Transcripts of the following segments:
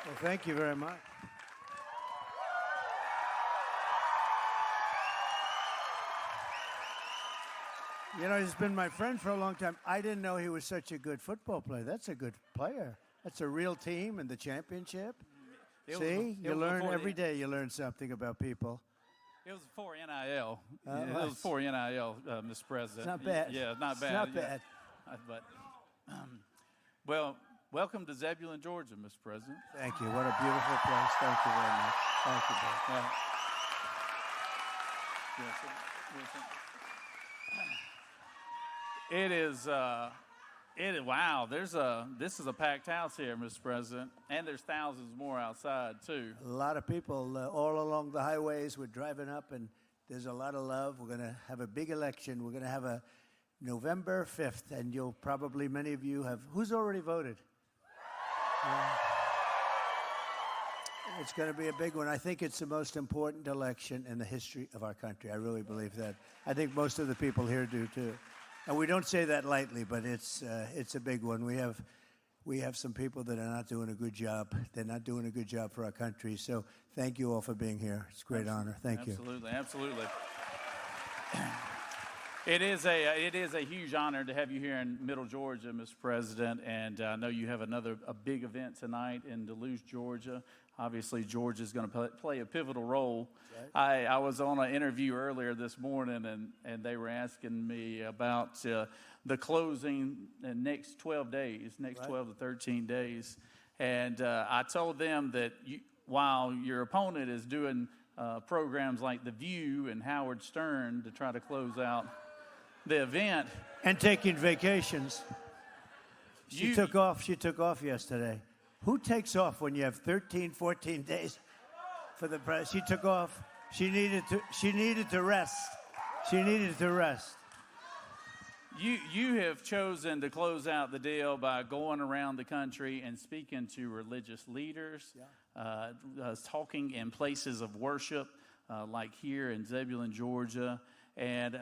Well, thank you very much. You know, he's been my friend for a long time. I didn't know he was such a good football player. That's a good player. That's a real team in the championship. See, you learn every day. You learn something about people. It was for NIL. It was for NIL, Mr. President. It's not bad. Yeah, not bad. It's not bad. But, well, welcome to Zebulon, Georgia, Mr. President. Thank you. What a beautiful place. Thank you very much. Thank you, Bill. It is. Wow. This is a packed house here, Mr. President, and there's thousands more outside too. A lot of people all along the highways. We're driving up, and there's a lot of love. We're going to have a big election. We're going to have a November 5th, and you'll probably, many of you have. Who's already voted? It's going to be a big one. I think it's the most important election in the history of our country. I really believe that. I think most of the people here do too. And we don't say that lightly, but it's a big one. We have some people that are not doing a good job. They're not doing a good job for our country. So thank you all for being here. It's a great honor. Thank you. Absolutely. It is a huge honor to have you here in Middle Georgia, Mr. President. And I know you have a big event tonight in Duluth, Georgia. Obviously, Georgia is going to play a pivotal role. Right. I was on an interview earlier this morning, and they were asking me about the closing in next 12 days, right. 12 to 13 days. And I told them that while your opponent is doing programs like The View and Howard Stern to try to close out the event. And taking vacations. She took off yesterday. Who takes off when you have 13, 14 days for the press? She took off. She needed to rest. You have chosen to close out the deal by going around the country and speaking to religious leaders, talking in places of worship, like here in Zebulon, Georgia. And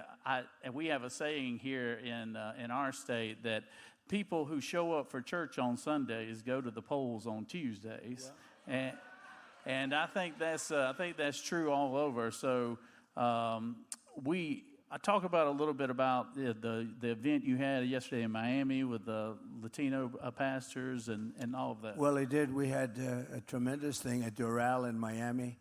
we have a saying here in our state that people who show up for church on Sundays go to the polls on Tuesdays, and I think that's true all over. So I talk about a little bit about the event you had yesterday in Miami with the Latino pastors and all of that. Well, they did. We had a tremendous thing at Doral in Miami,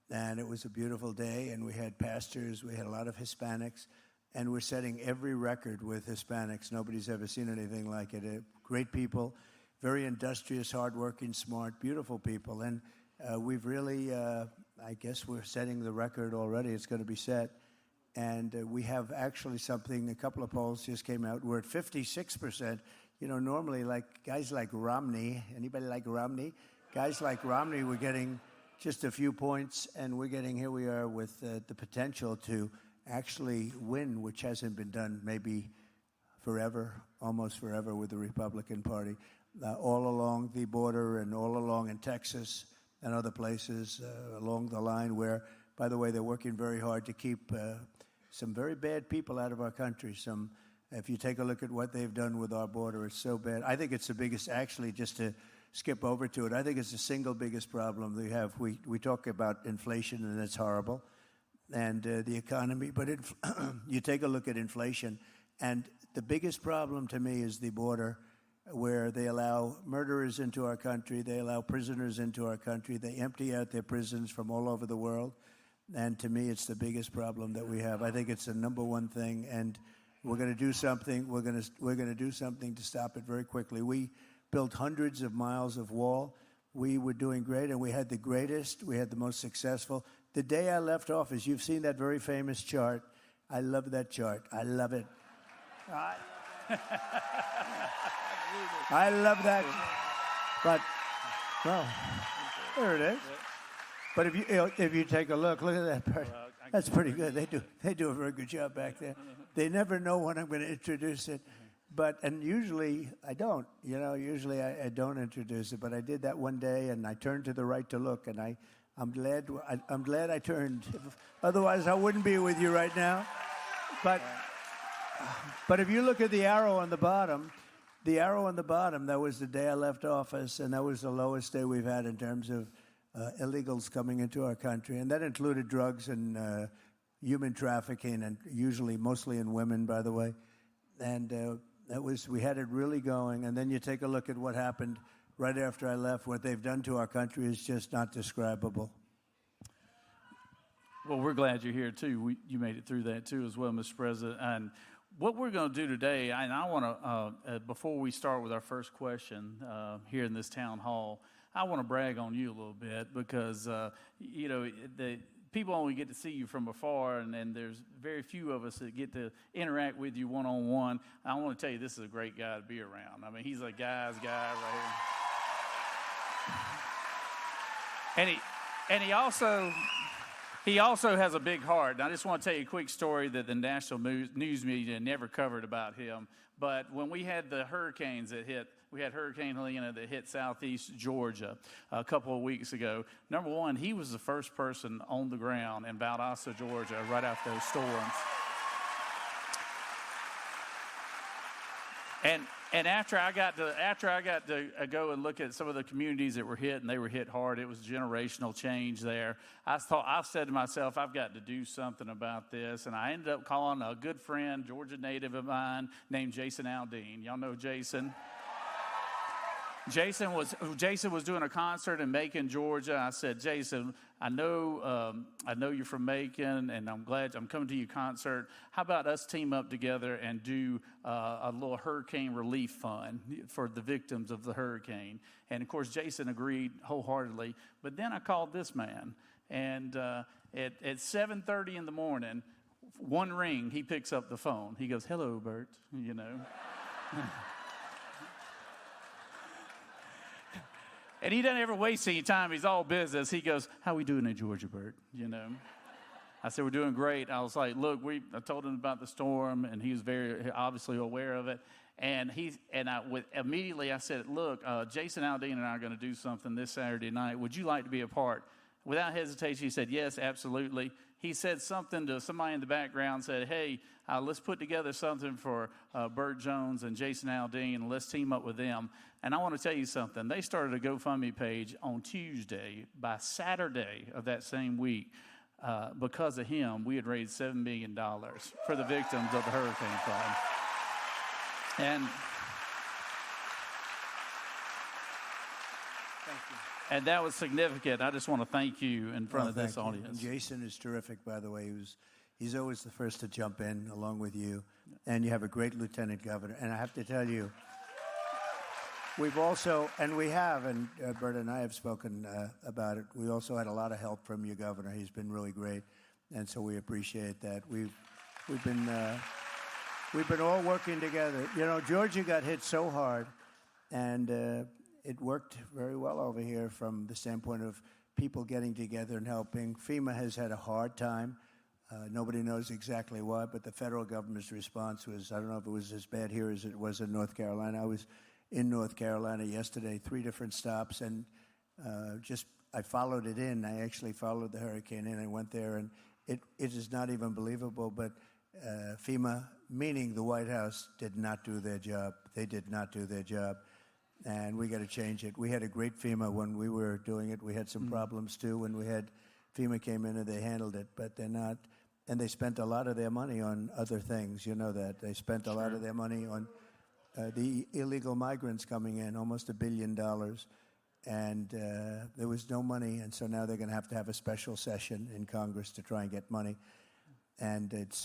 and it was a beautiful day. And we had pastors. We had a lot of Hispanics. And we're setting every record with Hispanics. Nobody's ever seen anything like it. Great people, very industrious, hardworking, smart, beautiful people. And we've really, I guess we're setting the record already. It's going to be set. And we have actually something, a couple of polls just came out. We're at 56%. You know, normally like guys like Romney, anybody like Romney? Guys like Romney, we're getting just a few points. And here we are with the potential to actually win, which hasn't been done maybe forever, almost forever with the Republican Party, all along the border and all along in Texas and other places along the line where, by the way, they're working very hard to keep some very bad people out of our country. If you take a look at what they've done with our border, it's so bad. I think it's the biggest, actually, just to skip over to it, I think it's the single biggest problem we have. We talk about inflation, and it's horrible. And the economy, but you take a look at inflation, and the biggest problem to me is the border, where they allow murderers into our country, they allow prisoners into our country, they empty out their prisons from all over the world, and to me, it's the biggest problem that we have. I think it's the number one thing, and we're going to do something. We're going to do something to stop it very quickly. We built hundreds of miles of wall. We were doing great, and we had the most successful. The day I left office, you've seen that very famous chart. I love that chart. I love it. I love that. But, well, there it is. But if you take a look at that part, that's pretty good. They do a very good job back there. They never know when I'm going to introduce it. And usually I don't. Usually I don't introduce it. But I did that one day, and I turned to the right to look, and I'm glad I turned. Otherwise, I wouldn't be with you right now. But if you look at the arrow on the bottom, the arrow on the bottom, that was the day I left office, and that was the lowest day we've had in terms of illegals coming into our country. And that included drugs and human trafficking, and mostly in women, by the way. And we had it really going. And then you take a look at what happened right after I left. What they've done to our country is just not describable. Well, we're glad you're here, too. You made it through that, too, as well, Mr. President. And what we're going to do today, and I want to, before we start with our first question here in this town hall, I want to brag on you a little bit because, the people only get to see you from afar, and there's very few of us that get to interact with you one-on-one. I want to tell you, this is a great guy to be around. I mean, he's a guy's guy right here. And he also has a big heart. And I just want to tell you a quick story that the national news media never covered about him. But when we had the hurricanes that hit, we had Hurricane Helena that hit southeast Georgia a couple of weeks ago. Number one, he was the first person on the ground in Valdosta, Georgia, right after those storms. And after I got to go and look at some of the communities that were hit, and they were hit hard, it was generational change there. I said to myself, I've got to do something about this. And I ended up calling a good friend, Georgia native of mine, named Jason Aldean. Y'all know Jason? Jason was doing a concert in Macon, Georgia. I said, Jason, I know you're from Macon, and I'm glad I'm coming to your concert. How about us team up together and do a little hurricane relief fund for the victims of the hurricane? And of course, Jason agreed wholeheartedly. But then I called this man, and at 7:30 in the morning, one ring, he picks up the phone. He goes, "Hello, Bert," you know. And he doesn't ever waste any time. He's all business. He goes, "How we doing in Georgia, Bert?" You know. I said, "We're doing great." I was like, "Look, I told him about the storm, and he was very obviously aware of it." And immediately I said, "Look, Jason Aldean and I are going to do something this Saturday night. Would you like to be a part?" Without hesitation, he said, "Yes, absolutely." He said something to somebody in the background, said, "Hey, let's put together something for Bert Jones and Jason Aldean, and let's team up with them." And I want to tell you something. They started a GoFundMe page on Tuesday. By Saturday of that same week, because of him, we had raised $7 million for the victims of the Hurricane Fund. And that was significant. I just want to thank you in front of this audience. And Jason is terrific, by the way. He's always the first to jump in along with you. And you have a great lieutenant governor. And I have to tell you, Bert and I have spoken about it. We also had a lot of help from your governor. He's been really great. And so we appreciate that. We've been all working together. You know, Georgia got hit so hard, and it worked very well over here from the standpoint of people getting together and helping. FEMA has had a hard time. Nobody knows exactly why, but the federal government's response was, I don't know if it was as bad here as it was in North Carolina. I was in North Carolina yesterday, 3 different stops, and I followed it in. I actually followed the hurricane in. I went there, and it is not even believable, but FEMA, meaning the White House, did not do their job. They did not do their job. And we got to change it. We had a great FEMA when we were doing it. We had some problems, too, when FEMA came in and they handled it, but they're not. And they spent a lot of their money on other things. You know that. They spent a lot of their money on the illegal migrants coming in, almost $1 billion. And there was no money, and so now they're going to have a special session in Congress to try and get money. And it's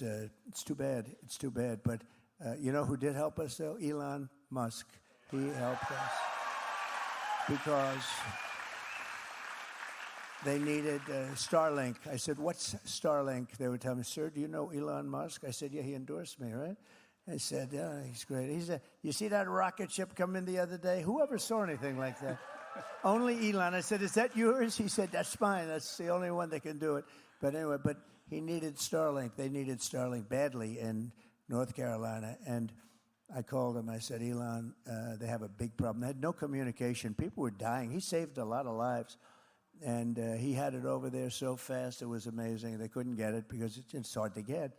too bad. It's too bad. But you know who did help us, though? Elon Musk. He helped us because they needed Starlink. I said, "What's Starlink?" They would tell me, "Sir, do you know Elon Musk?" I said, "Yeah, he endorsed me, right?" I said, "Yeah, he's great." He said, "You see that rocket ship come in the other day? Whoever saw anything like that?" Only Elon. I said, "Is that yours?" He said, "That's mine. That's the only one that can do it." But anyway, he needed Starlink. They needed Starlink badly in North Carolina. And I called him. I said, "Elon, they have a big problem." They had no communication. People were dying. He saved a lot of lives. And he had it over there so fast, it was amazing. They couldn't get it because it's hard to get.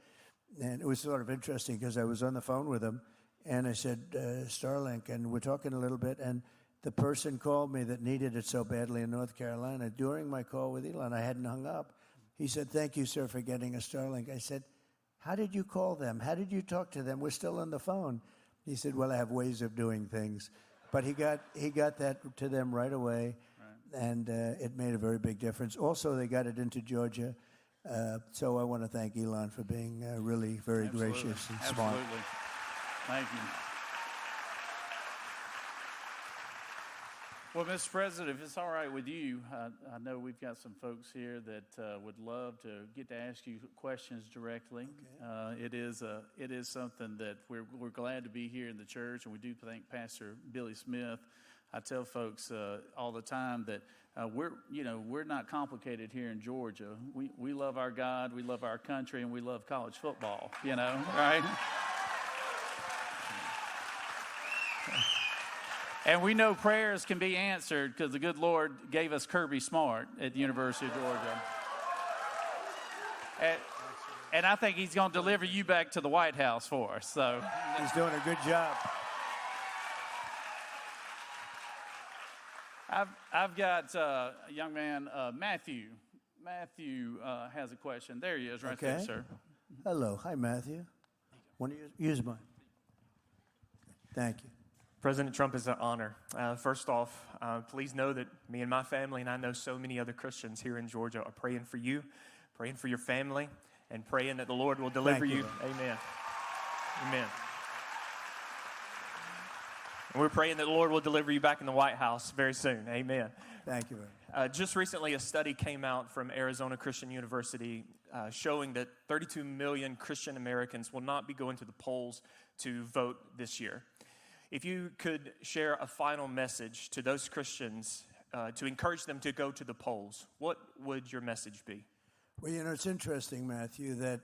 And it was sort of interesting because I was on the phone with him, And I said, Starlink, and we're talking a little bit, and the person called me that needed it so badly in North Carolina. During my call with Elon, I hadn't hung up. He said, thank you, sir, for getting a Starlink. I said, how did you call them? How did you talk to them? We're still on the phone. He said, well, I have ways of doing things. But he got that to them right away, and it made a very big difference. Also, they got it into Georgia. So I want to thank Elon for being really very gracious and smart. Absolutely. Thank you. Well, Mr. President, if it's all right with you, I know we've got some folks here that would love to get to ask you questions directly. Okay. It is something that we're glad to be here in the church, and we do thank Pastor Billy Smith. I tell folks all the time that we're not complicated here in Georgia. We love our God, we love our country, and we love college football. Right? And we know prayers can be answered because the good Lord gave us Kirby Smart at the University of Georgia. And I think he's going to deliver you back to the White House for us. So he's doing a good job. I've got a young man, Matthew. Matthew has a question. There he is, right there, sir. Hello. Hi, Matthew. Want to use mine? Thank you. President Trump, is an honor. First off, please know that me and my family, and I know so many other Christians here in Georgia, are praying for you, praying for your family, and praying that the Lord will deliver you. Amen. Amen. And we're praying that the Lord will deliver you back in the White House very soon. Amen. Thank you. Just recently, a study came out from Arizona Christian University showing that 32 million Christian Americans will not be going to the polls to vote this year. If you could share a final message to those Christians to encourage them to go to the polls, what would your message be? Well, it's interesting, Matthew, that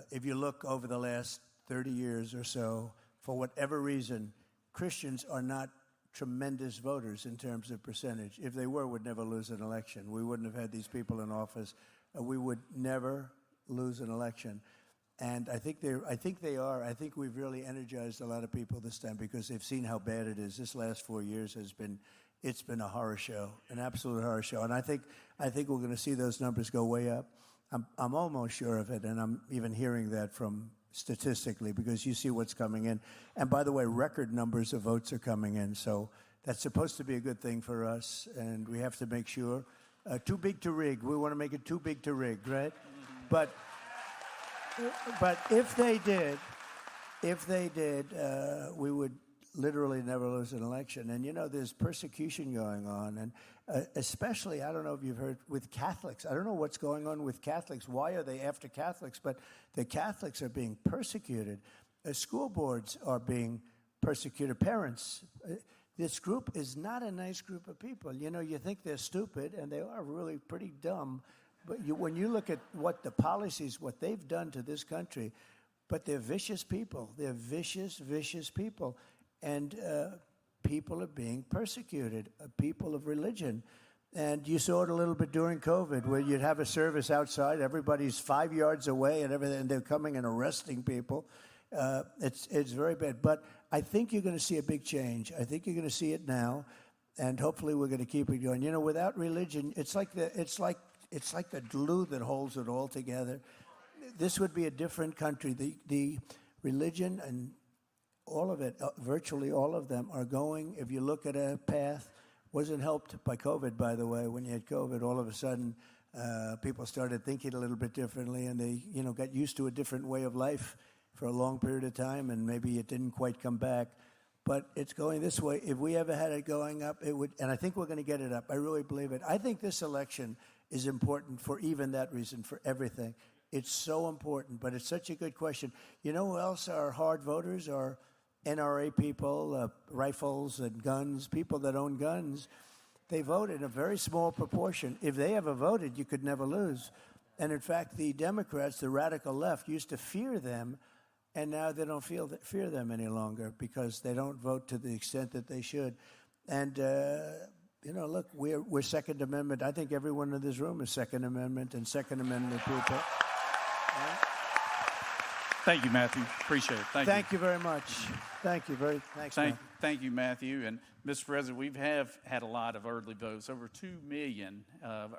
if you look over the last 30 years or so, for whatever reason, Christians are not tremendous voters in terms of percentage. If they were, we'd never lose an election. We wouldn't have had these people in office. We would never lose an election. And I think they are. I think we've really energized a lot of people this time because they've seen how bad it is. This last 4 years it's been a horror show, an absolute horror show. And I think we're going to see those numbers go way up. I'm almost sure of it, and I'm even hearing that from statistically because you see what's coming in. And by the way, record numbers of votes are coming in, so that's supposed to be a good thing for us. And we have to make sure too big to rig. We want to make it too big to rig, right? But if they did, we would literally never lose an election. And, there's persecution going on. And especially, I don't know if you've heard, with Catholics. I don't know what's going on with Catholics. Why are they after Catholics? But the Catholics are being persecuted. School boards are being persecuted. Parents. This group is not a nice group of people. You think they're stupid, and they are really pretty dumb. But when you look at what the policies, what they've done to this country, but they're vicious people. They're vicious, vicious people. And people are being persecuted, people of religion. And you saw it a little bit during COVID, where you'd have a service outside, everybody's 5 yards away and everything, and they're coming and arresting people. It's very bad. But I think you're going to see a big change. I think you're going to see it now, and hopefully we're going to keep it going. Without religion, it's like the glue that holds it all together. This would be a different country. The religion and all of it, virtually all of them are going, if you look at a path, wasn't helped by COVID, by the way. When you had COVID, all of a sudden, people started thinking a little bit differently, and they, got used to a different way of life for a long period of time, and maybe it didn't quite come back. But it's going this way. If we ever had it going up, it would, and I think we're going to get it up. I really believe it. I think this election is important for even that reason, for everything. It's so important, but it's such a good question. You know who else are hard voters? Are NRA people, rifles and guns, people that own guns. They vote in a very small proportion. If they ever voted, you could never lose. And in fact, the Democrats, the radical left, used to fear them, and now they don't fear them any longer because they don't vote to the extent that they should. And look, we're Second Amendment. I think everyone in this room is Second Amendment and Second Amendment people. Right? Thank you, Matthew. Appreciate it. Thank you very much. Thanks, man. Thank you, Matthew. And Mr. President, we have had a lot of early votes, over 2 million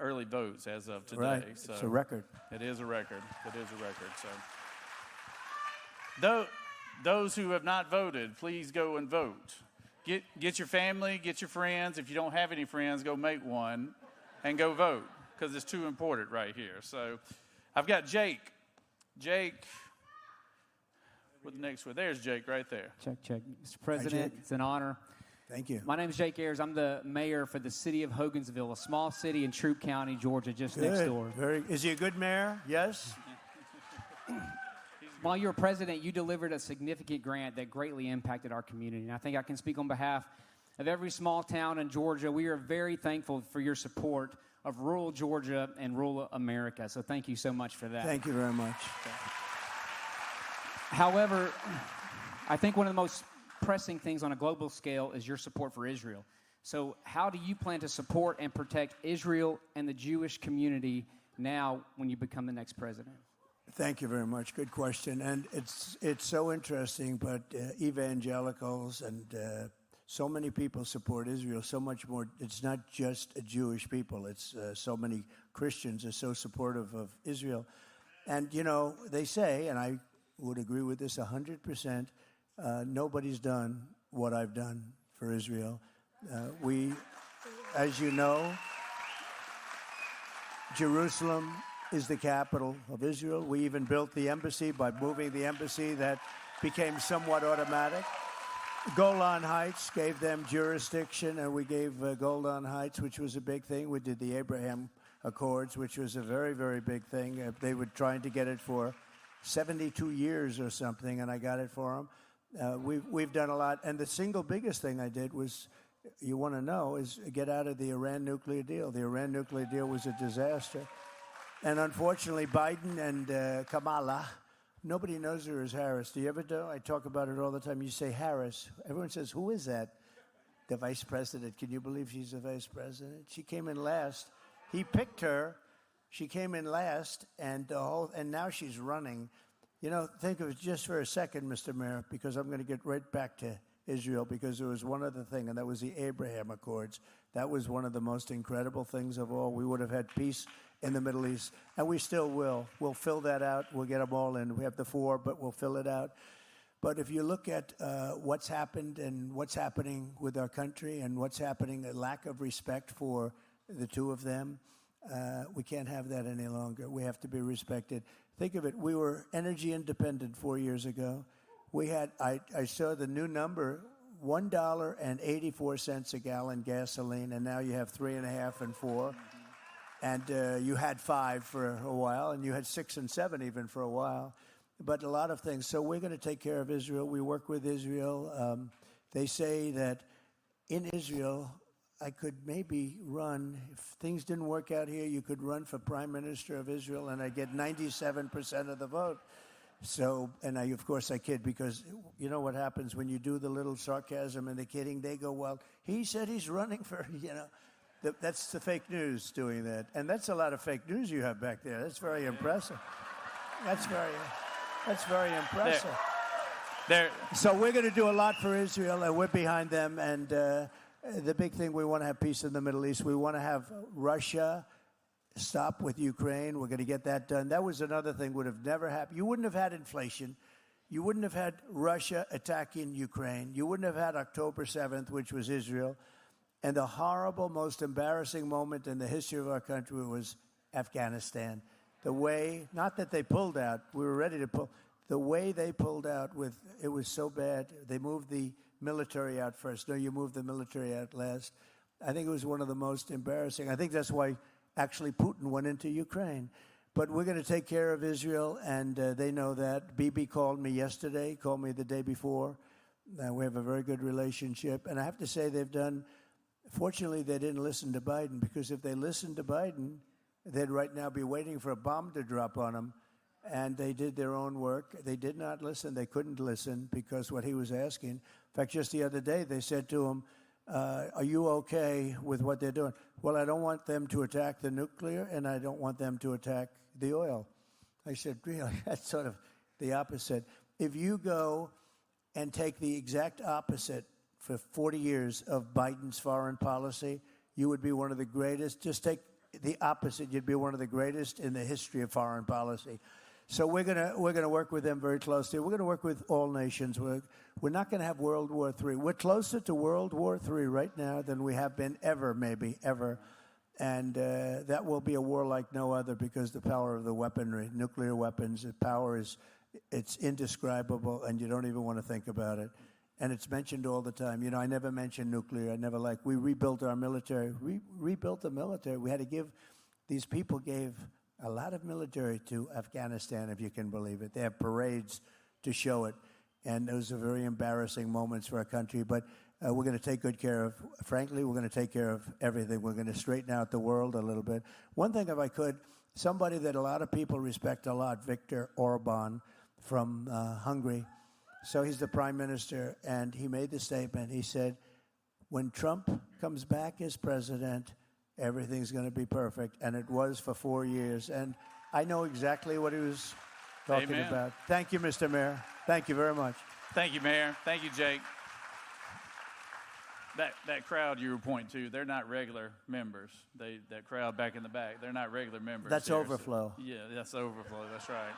early votes as of today. Right. So It's a record. It is a record. It is a record. So, those who have not voted, please go and vote. Get your family, get your friends. If you don't have any friends, go make one and go vote, because it's too important right here. So, I've got Jake. Jake. With the next one. There's Jake right there. Check. Mr. President, Jake. it's an honor. Thank you. My name is Jake Ayers. I'm the mayor for the city of Hogansville, a small city in Troup County, Georgia, just next door. Is he a good mayor? Yes? While you were president, you delivered a significant grant that greatly impacted our community. And I think I can speak on behalf of every small town in Georgia. We are very thankful for your support of rural Georgia and rural America. So thank you so much for that. Thank you very much. However, I think one of the most pressing things on a global scale is your support for Israel. So how do you plan to support and protect Israel and the Jewish community now when you become the next president? Thank you very much. Good question. And it's so interesting, but evangelicals and so many people support Israel so much more. It's not just a Jewish people. It's so many Christians are so supportive of Israel. And, you know, they say, and I would agree with this 100%, nobody's done what I've done for Israel. We, as you know, Jerusalem is the capital of Israel. We even built the embassy by moving the embassy. That became somewhat automatic. Golan Heights gave them jurisdiction, and we gave Golan Heights, which was a big thing. We did the Abraham Accords, which was a very, very big thing. They were trying to get it for 72 years or something, and I got it for them. We've done a lot. And the single biggest thing I did was, you want to know, is get out of the Iran nuclear deal. The Iran nuclear deal was a disaster. And unfortunately, Biden and Kamala, nobody knows her as Harris. Do you ever do? I talk about it all the time. You say Harris. Everyone says, who is that? The vice president. Can you believe she's the vice president? She came in last. He picked her. She came in last, and now she's running. You know, think of it just for a second, Mr. Mayor, because I'm going to get right back to Israel, because there was one other thing, and that was the Abraham Accords. That was one of the most incredible things of all. We would have had peace in the Middle East, and we still will. We'll fill that out. We'll get them all in. We have the 4, but we'll fill it out. But if you look at what's happened and what's happening with our country and what's happening, a lack of respect for the two of them, we can't have that any longer. We have to be respected. Think of it. We were energy independent 4 years ago. We had, I saw the new number, $1.84 a gallon gasoline, and now you have 3.5 and 4. And you had 5 for a while, and you had 6 and 7 even for a while. But a lot of things. So we're going to take care of Israel. We work with Israel. They say that in Israel, I could maybe run, if things didn't work out here, you could run for Prime Minister of Israel, and I'd get 97% of the vote. So, and of course I kid, because you know what happens when you do the little sarcasm and the kidding, they go, well, he said he's running for, you know. That's the fake news doing that. And that's a lot of fake news you have back there. That's very impressive. That's very impressive. So we're going to do a lot for Israel, and we're behind them. And the big thing, we want to have peace in the Middle East. We want to have Russia stop with Ukraine. We're going to get that done. That was another thing would have never happened. You wouldn't have had inflation. You wouldn't have had Russia attacking Ukraine. You wouldn't have had October 7th, which was Israel. And the horrible, most embarrassing moment in the history of our country was Afghanistan. The way, not that they pulled out, we were ready to pull, the way they pulled out it was so bad. They moved the military out first. No, you moved the military out last. I think it was one of the most embarrassing. I think that's why actually Putin went into Ukraine. But we're going to take care of Israel, and they know that. Bibi called me yesterday, called me the day before. We have a very good relationship. And I have to say fortunately, they didn't listen to Biden, because if they listened to Biden, they'd right now be waiting for a bomb to drop on them. And they did their own work. They did not listen. They couldn't listen because what he was asking. In fact, just the other day, they said to him, are you okay with what they're doing? Well, I don't want them to attack the nuclear, and I don't want them to attack the oil. I said, really? That's sort of, the opposite. If you go and take the exact opposite for 40 years of Biden's foreign policy, you would be one of the greatest. Just take the opposite. You'd be one of the greatest in the history of foreign policy. So we're gonna work with them very closely. We're gonna work with all nations. We're not gonna have World War III. We're closer to World War III right now than we have been ever, maybe ever. And that will be a war like no other because the power of the weaponry, nuclear weapons, the power it's indescribable, and you don't even want to think about it. And it's mentioned all the time. You know, I never mentioned nuclear. I never we rebuilt our military. We rebuilt the military. We had to these people gave a lot of military to Afghanistan, if you can believe it. They have parades to show it. And those are very embarrassing moments for our country. But we're going to take good care of, frankly, we're going to take care of everything. We're going to straighten out the world a little bit. One thing, if I could, somebody that a lot of people respect a lot, Viktor Orban from Hungary. So he's the prime minister, and he made the statement. He said, when Trump comes back as president, everything's going to be perfect. And it was for 4 years. And I know exactly what he was talking about. Thank you, Mr. Mayor. Thank you very much. Thank you, Mayor. Thank you, Jake. That crowd you were pointing to, they're not regular members. That crowd back in the back, they're not regular members. That's overflow. So, yeah, that's overflow. That's right.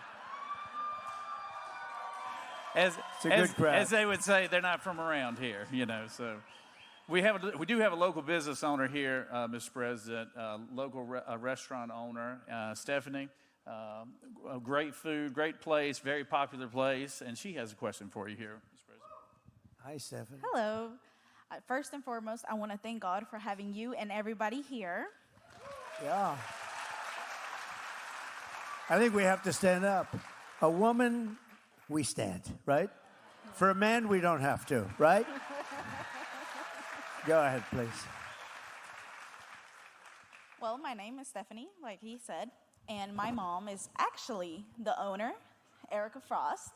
It's a good crowd. As they would say, they're not from around here, you know. So we do have a local business owner here, Mr. President, local restaurant owner, Stephanie. Great food, great place, very popular place, and she has a question for you here, Mr. President. Hi, Stephanie. Hello. First and foremost, I want to thank God for having you and everybody here. Yeah. I think we have to stand up. A woman, we stand, right? For a man, we don't have to, right? Go ahead, please. Well, my name is Stephanie, like he said, and my mom is actually the owner, Erica Frost.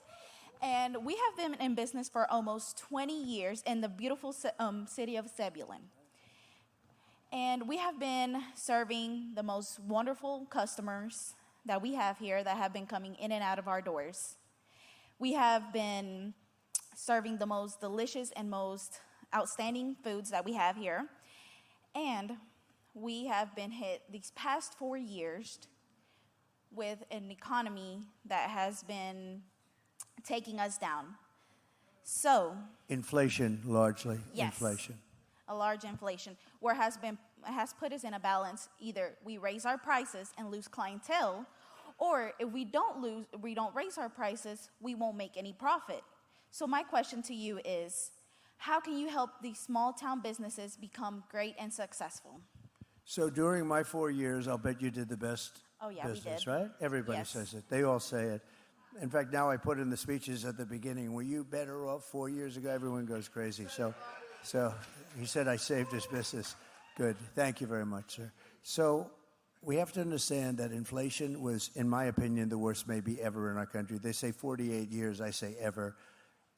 And we have been in business for almost 20 years in the beautiful city of Zebulon. And we have been serving the most wonderful customers that we have here that have been coming in and out of our doors. We have been serving the most delicious and most outstanding foods that we have here. And we have been hit these past 4 years with an economy that has been taking us down. So inflation, largely. Yes, inflation. A large inflation, where has put us in a balance. Either we raise our prices and lose clientele, or if we don't raise our prices, we won't make any profit. So my question to you is, how can you help these small town businesses become great and successful? So during my 4 years, I'll bet you did the best business, we did. Right? Everybody says it. They all say it. In fact, now I put in the speeches at the beginning, were you better off 4 years ago? Everyone goes crazy. So he said I saved his business. Good. Thank you very much, sir. So we have to understand that inflation was, in my opinion, the worst maybe ever in our country. They say 48 years, I say ever.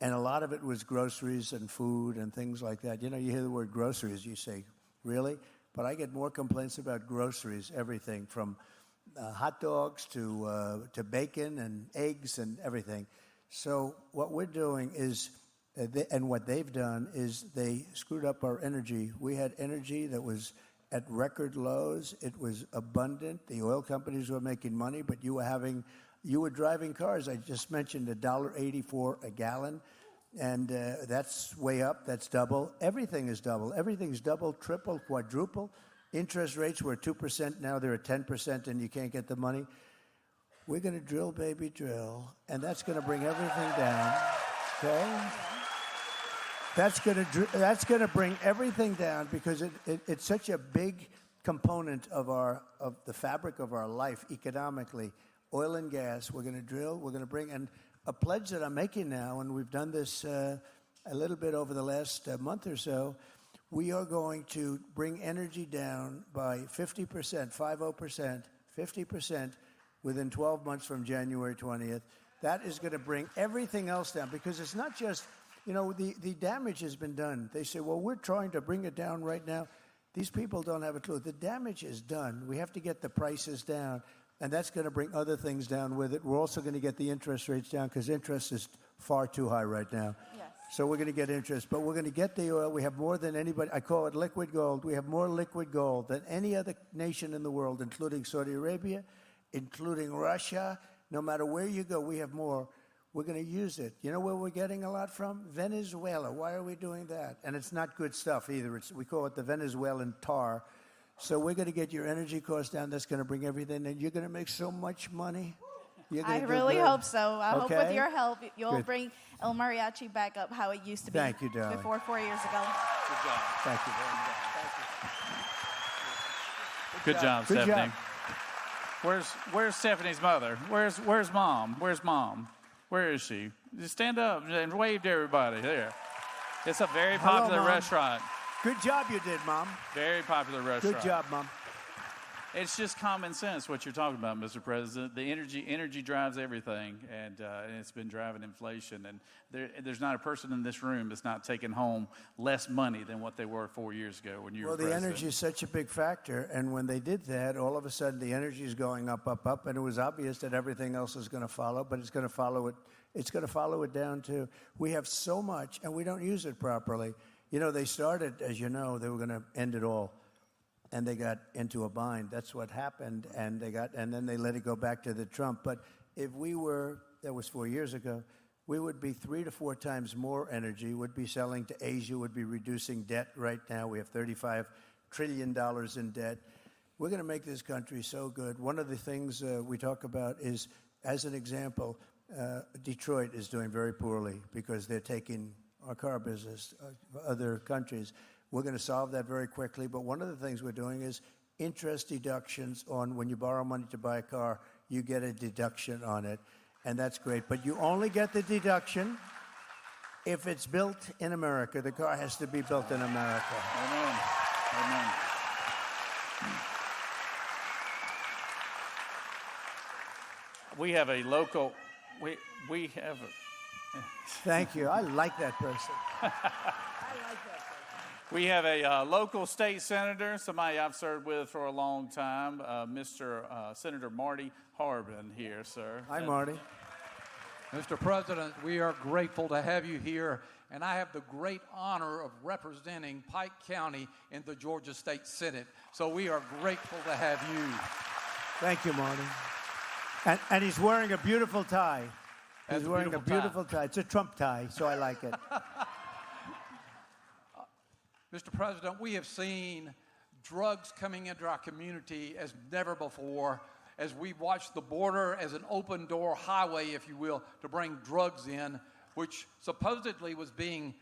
And a lot of it was groceries and food and things like that. You know, you hear the word groceries, you say, really? But I get more complaints about groceries, everything from hot dogs to bacon and eggs and everything. So what we're doing is, and what they've done is they screwed up our energy. We had energy that was at record lows. It was abundant. The oil companies were making money, but you were driving cars. I just mentioned $1.84 a gallon, and that's way up. That's double. Everything is double. Everything's double, triple, quadruple. Interest rates were 2%. Now they're at 10%, and you can't get the money. We're going to drill, baby, drill, and that's going to bring everything down. Okay? That's going to bring everything down because it's such a big component of the fabric of our life economically. Oil and gas. We're going to drill. We're going to bring, and a pledge that I'm making now, and we've done this a little bit over the last month or so. We are going to bring energy down by 50%, 50% within 12 months from January 20th. That is going to bring everything else down because it's not just, you know, the damage has been done. They say, well, we're trying to bring it down right now. These people don't have a clue. The damage is done. We have to get the prices down. And that's going to bring other things down with it. We're also going to get the interest rates down because interest is far too high right now. Yes. So we're going to get interest, but we're going to get the oil. We have more than anybody. I call it liquid gold. We have more liquid gold than any other nation in the world, including Saudi Arabia, including Russia. No matter where you go, we have more. We're going to use it. You know where we're getting a lot from? Venezuela. Why are we doing that? And it's not good stuff either. We call it the Venezuelan tar. So we're going to get your energy costs down. That's going to bring everything in. You're going to make so much money. I really hope so. I hope with your help, you'll Good. bring El Mariachi back up how it used to be. Thank you, darling. Before 4 years ago. Good job. Thank you very much. Good job, Good Stephanie. job. Where's Stephanie's mother? Where's mom? Where's mom? Where is she? Just stand up and wave to everybody. There. It's a very Hello, popular Mom. restaurant. Good job you did, Mom. Very popular restaurant. Good job, Mom. It's just common sense what you're talking about, Mr. President. The energy drives everything, and it's been driving inflation. And there's not a person in this room that's not taking home less money than what they were 4 years ago when you were president. Well, the energy is such a big factor, and when they did that, all of a sudden the energy is going up, up, up, and it was obvious that everything else is going to follow, but it's going to follow it. It's going to follow it down too. We have so much, and we don't use it properly. You know, they started, as you know, they were going to end it all. And they got into a bind. That's what happened, and then they let it go back to the Trump. But if we were, that was 4 years ago, we would be 3 to 4 times more energy, would be selling to Asia, would be reducing debt right now. We have $35 trillion in debt. We're going to make this country so good. One of the things we talk about is, as an example, Detroit is doing very poorly because they're taking our car business, other countries. We're going to solve that very quickly. But one of the things we're doing is interest deductions on when you borrow money to buy a car, you get a deduction on it. And that's great. But you only get the deduction if it's built in America. The car has to be built in America. Amen. Amen. We have a local. We have. Thank you. I like that person. We have a local state senator, somebody I've served with for a long time, Mr. Senator Marty Harbin here, sir. Hi, Marty. Mr. President, we are grateful to have you here, and I have the great honor of representing Pike County in the Georgia State Senate. So we are grateful to have you. Thank you, Marty. And he's wearing a beautiful tie. That's He's a wearing a beautiful beautiful tie. It's a Trump tie, so I like it. Mr. President, we have seen drugs coming into our community as never before, as we watch the border as an open door highway, if you will, to bring drugs in, which supposedly was being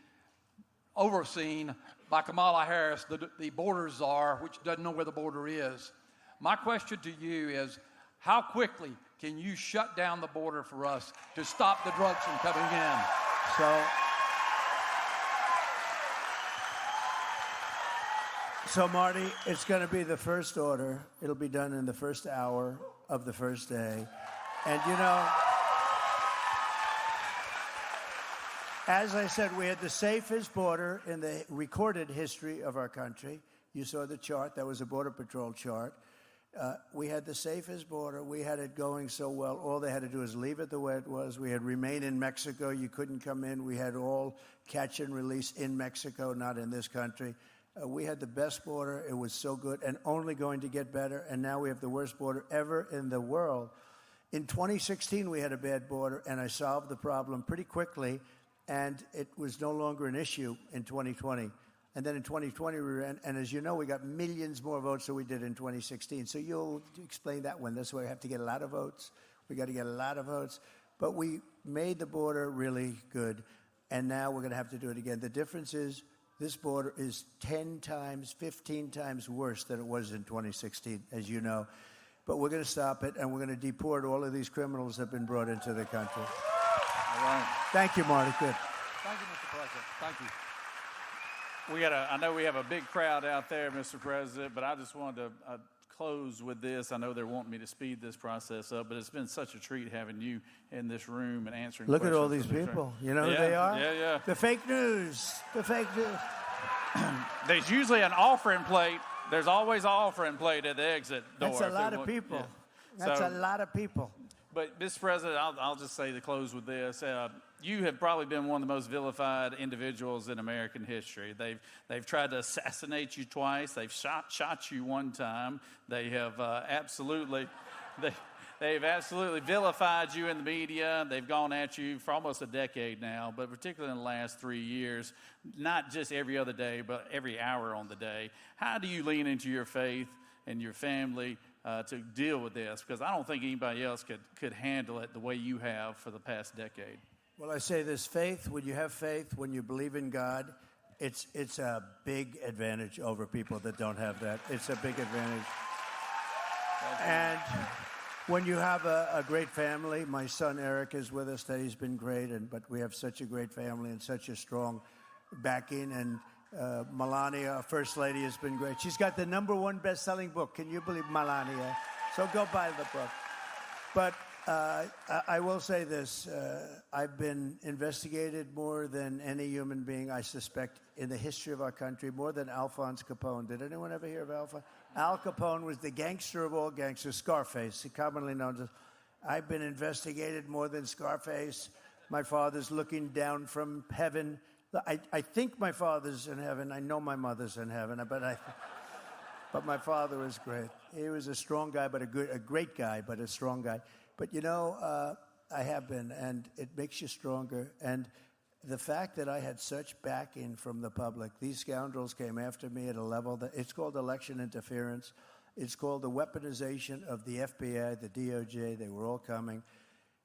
overseen by Kamala Harris, the border czar, which doesn't know where the border is. My question to you is, how quickly can you shut down the border for us to stop the drugs from coming in? So, Marty, it's going to be the first order. It'll be done in the first hour of the first day. And, you know, as I said, we had the safest border in the recorded history of our country. You saw the chart. That was a Border Patrol chart. We had the safest border. We had it going so well. All they had to do is leave it the way it was. We had remain in Mexico. You couldn't come in. We had all catch and release in Mexico, not in this country. We had the best border. It was so good and only going to get better. And now we have the worst border ever in the world. In 2016, we had a bad border, and I solved the problem pretty quickly, and it was no longer an issue in 2020. And then in 2020, we ran, and as you know, we got millions more votes than we did in 2016. So you'll explain that one. That's why we have to get a lot of votes. We got to get a lot of votes. But we made the border really good, and now we're going to have to do it again. The difference is this border is 10 times, 15 times worse than it was in 2016, as you know. But we're going to stop it, and we're going to deport all of these criminals that have been brought into the country. All right. Thank you, Marty. Good. Thank you, Mr. President. Thank you. I know we have a big crowd out there, Mr. President, but I just wanted to close with this. I know they're wanting me to speed this process up, but it's been such a treat having you in this room and answering Look at questions all these from this people. room. You know who they are? Yeah. The fake news. The fake news. There's usually an offering plate. There's always an offering plate at the exit door. That's a lot of people. That's a lot of people. But, Mr. President, I'll just say to close with this. You have probably been one of the most vilified individuals in American history. They've tried to assassinate you twice. They've shot you one time. They have they've absolutely vilified you in the media. They've gone at you for almost a decade now, but particularly in the last 3 years, not just every other day, but every hour on the day. How do you lean into your faith and your family to deal with this? Because I don't think anybody else could handle it the way you have for the past decade. Well, I say this: faith. When you have faith, when you believe in God, it's a big advantage over people that don't have that. It's a big advantage. And when you have a great family, my son Eric is with us. That he's been great, but we have such a great family and such a strong backing. And Melania, our First Lady, has been great. She's got the #1 best-selling book. Can you believe Melania? So go buy the book. But I will say this. I've been investigated more than any human being, I suspect, in the history of our country, more than Alphonse Capone. Did anyone ever hear of Alphonse? Al Capone was the gangster of all gangsters, Scarface, commonly known as. I've been investigated more than Scarface. My father's looking down from heaven. I think my father's in heaven. I know my mother's in heaven, but my father was great. He was a strong guy, but a great guy, but a strong guy. But I have been, and it makes you stronger. And the fact that I had such backing from the public, these scoundrels came after me at a level that it's called election interference. It's called the weaponization of the FBI, the DOJ. They were all coming.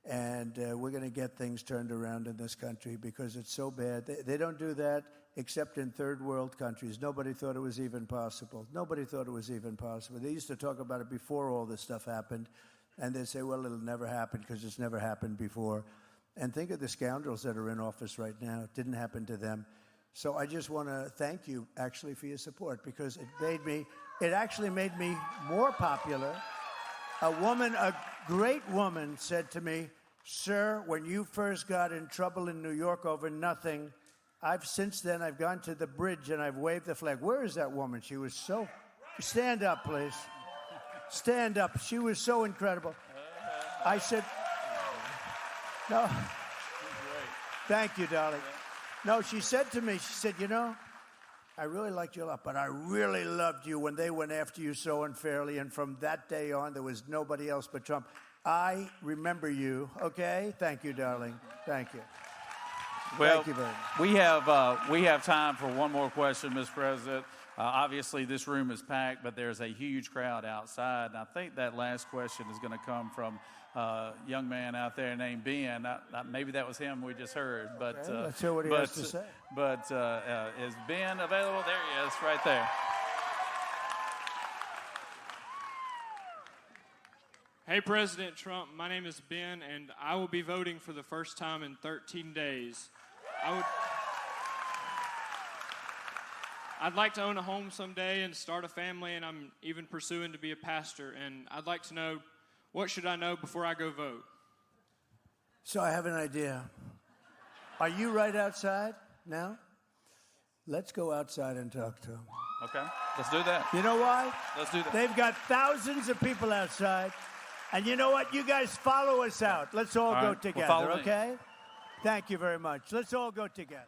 And we're going to get things turned around in this country because it's so bad. They don't do that except in third world countries. Nobody thought it was even possible. Nobody thought it was even possible. They used to talk about it before all this stuff happened. And they'd say, well, it'll never happen because it's never happened before. And think of the scoundrels that are in office right now. It didn't happen to them. So I just want to thank you, actually, for your support because it actually made me more popular. A great woman said to me, sir, when you first got in trouble in New York over nothing, since then I've gone to the bridge and I've waved the flag. Where is that woman? She was so... Stand up, please. Stand up. She was so incredible. I said... No. Thank you, darling. No, she said to me, she said, I really liked you a lot, but I really loved you when they went after you so unfairly. And from that day on, there was nobody else but Trump. I remember you, okay? Thank you, darling. Thank you. Well, thank you very much. We have time for one more question, Mr. President. Obviously, this room is packed, but there's a huge crowd outside. And I think that last question is going to come from a young man out there named Ben. Maybe that was him we just heard. But okay, let's hear what he has to say. But is Ben available? There he is, right there. Hey, President Trump, my name is Ben, and I will be voting for the first time in 13 days. I'd like to own a home someday and start a family, and I'm even pursuing to be a pastor. And I'd like to know, what should I know before I go vote? So I have an idea. Are you right outside now? Let's go outside and talk to them. Okay, let's do that. You know why? Let's do that. They've got thousands of people outside. And you know what? You guys follow us out. Let's all go together, okay? Thank you very much. Let's all go together.